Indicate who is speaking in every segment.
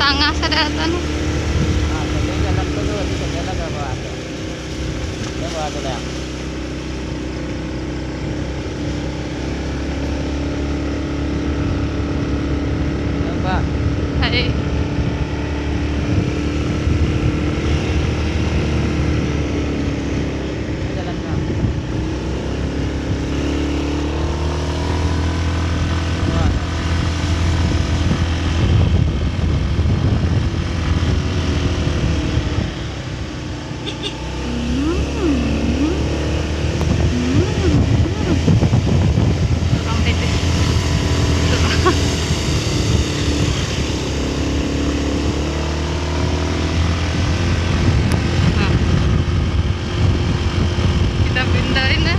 Speaker 1: tengah sedatan.
Speaker 2: Ah, jadi jalan dulu, bisa jalan ke bawah tuh. Ke bawah tuh yang. Coba.
Speaker 1: Hai.
Speaker 2: Jalan ke. Bawah.
Speaker 1: Tukang titik. Nah, kita pindahin ya.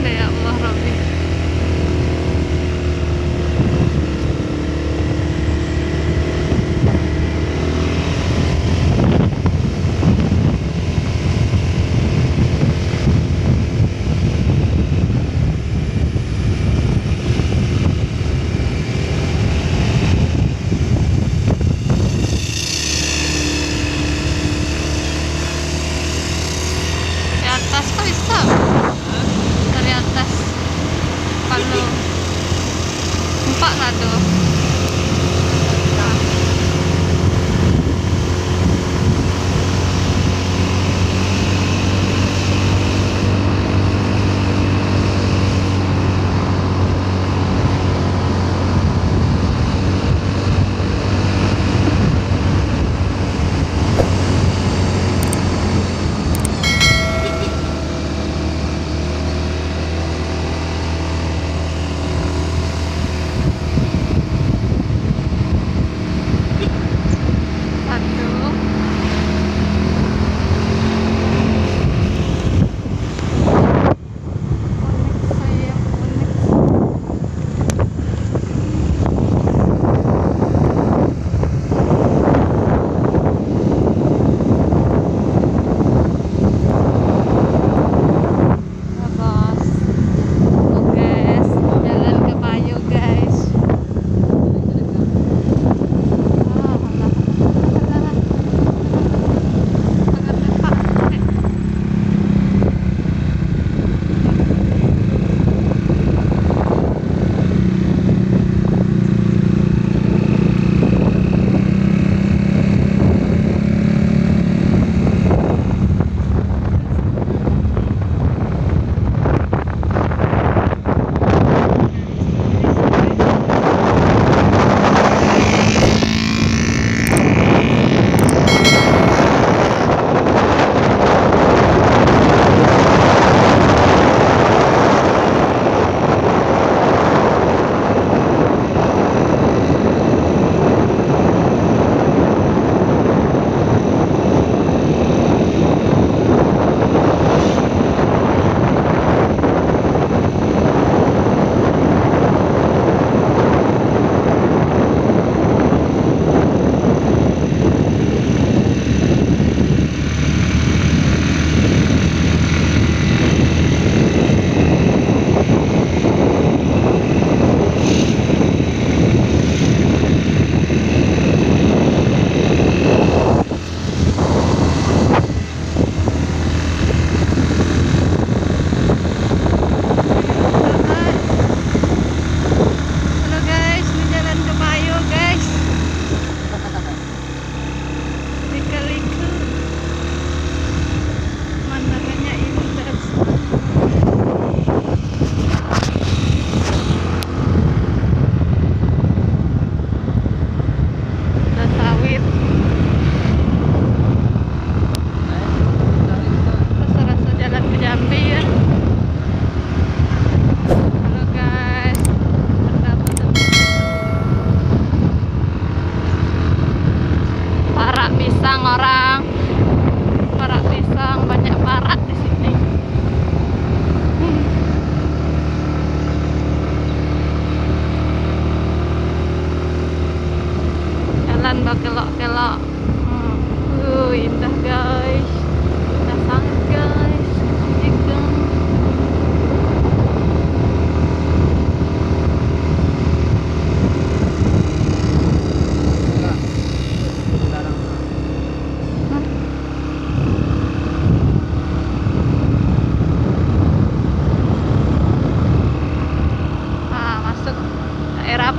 Speaker 1: Ya Allah Rabbi. Di atas kok bisa? Dari atas. Kalau empat lah tuh.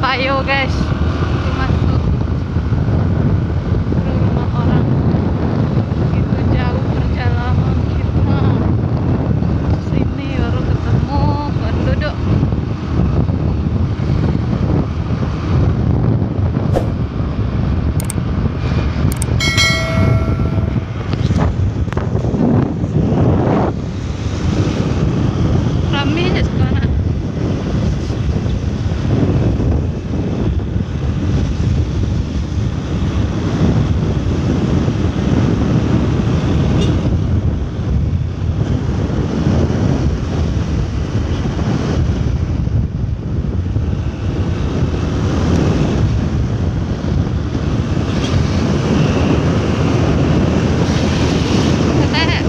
Speaker 1: payo guys, masuk ke rumah orang. Itu jauh perjalanan kita, sini baru ketemu penduduk. Rame aja sekarang. Teteh.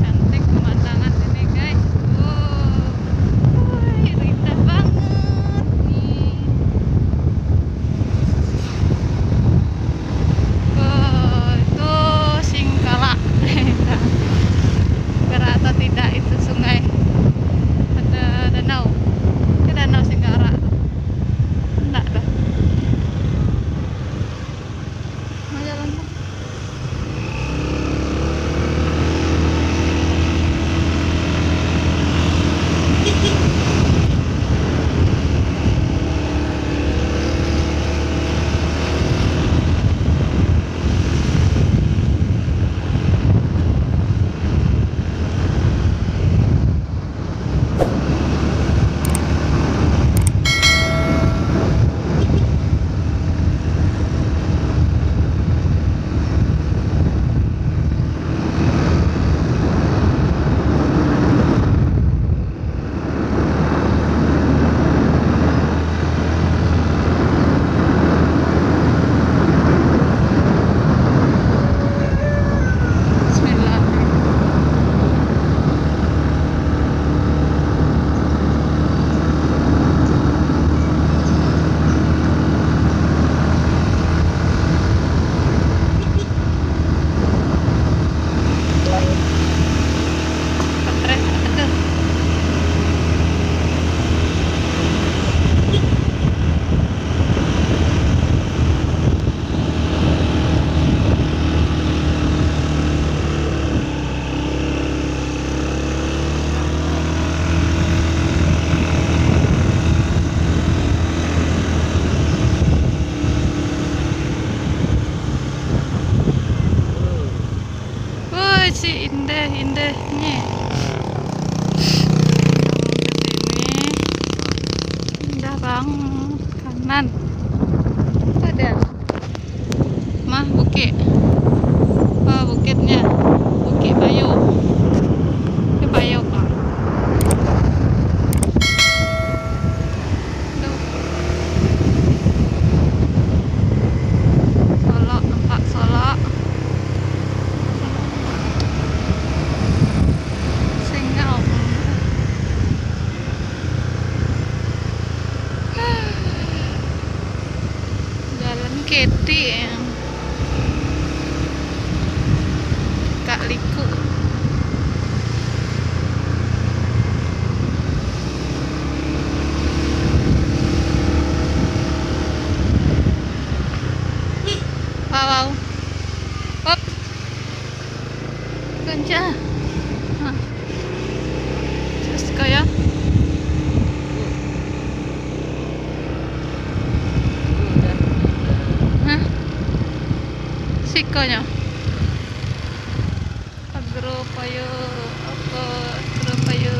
Speaker 1: Cantik pemandangan ini guys. Wih, indah banget nih. Itu Singkala. Berat atau tidak itu sungai? Ada danau. Itu danau Singkara. Enggak dah. Mau jalan Bang? Woi, si indahnya. Indah banget. Kanan. Ada. Mah bukit. Oh, bukitnya. Bukit Bayo. Bukit Bayo Pak. Tuh. Solok, nampak Solok. Singau. Jalan Keti ya. Kak Liku. Wow. Hop. Kencang. Hah. Terus kayak hah? Sikonya. Agropayo apa? Agropayo